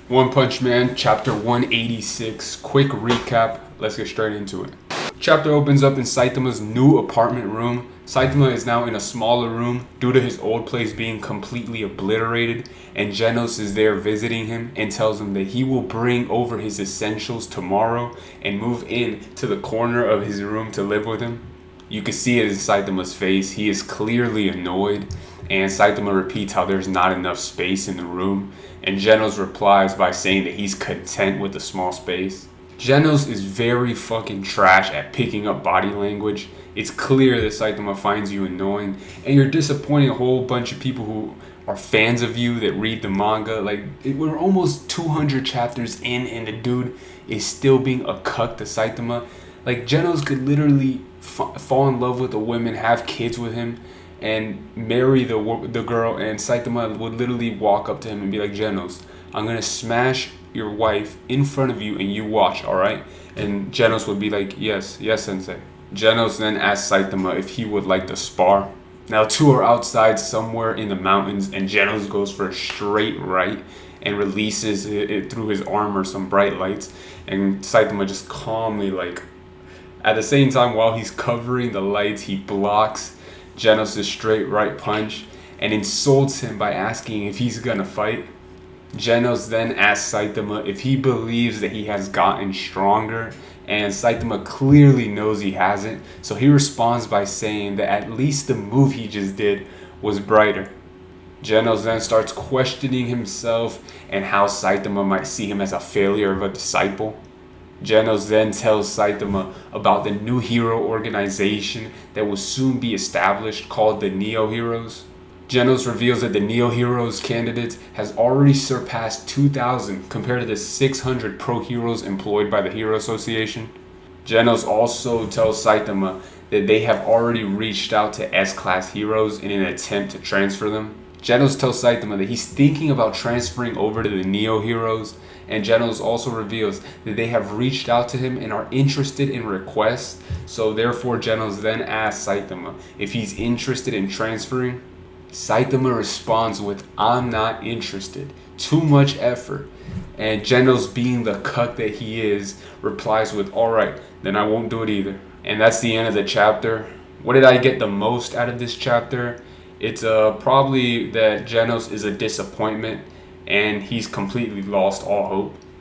One Punch Man, chapter 186. Quick recap. Let's get straight into it. Chapter opens up in Saitama's new apartment room. Saitama is now in a smaller room due to his old place being completely obliterated, and Genos is there visiting him and tells him that he will bring over his essentials tomorrow and move in to the corner of his room to live with him. You can see it in Saitama's face. He is clearly annoyed, and Saitama repeats how there's not enough space in the room, and Genos replies by saying that he's content with the small space. Genos is very fucking trash at picking up body language. It's clear that Saitama finds you annoying, and you're disappointing a whole bunch of people who are fans of you that read the manga. We're almost 200 chapters in, and the dude is still being a cuck to Saitama. Genos could literally fall in love with a woman, have kids with him, and marry the girl, and Saitama would literally walk up to him and be like, Genos, I'm gonna smash your wife in front of you and you watch, alright? And Genos would be like, yes sensei. Genos then asks Saitama if he would like to spar. Now two are outside somewhere in the mountains, and Genos goes for a straight right and releases it through his armor some bright lights, and Saitama just calmly, at the same time while he's covering the lights, he blocks Genos' straight right punch and insults him by asking if he's gonna fight. Genos then asks Saitama if he believes that he has gotten stronger, and Saitama clearly knows he hasn't, so he responds by saying that at least the move he just did was brighter. Genos then starts questioning himself and how Saitama might see him as a failure of a disciple. Genos then tells Saitama about the new hero organization that will soon be established called the Neo Heroes. Genos reveals that the Neo Heroes candidates has already surpassed 2,000 compared to the 600 pro heroes employed by the Hero Association. Genos also tells Saitama that they have already reached out to S-Class heroes in an attempt to transfer them. Genos tells Saitama that he's thinking about transferring over to the Neo Heroes, and Genos also reveals that they have reached out to him and are interested in requests, so therefore Genos then asks Saitama if he's interested in transferring. Saitama responds with, I'm not interested, too much effort, and Genos, being the cuck that he is, replies with, alright, then I won't do it either. And that's the end of the chapter. What did I get the most out of this chapter? It's probably that Genos is a disappointment and he's completely lost all hope.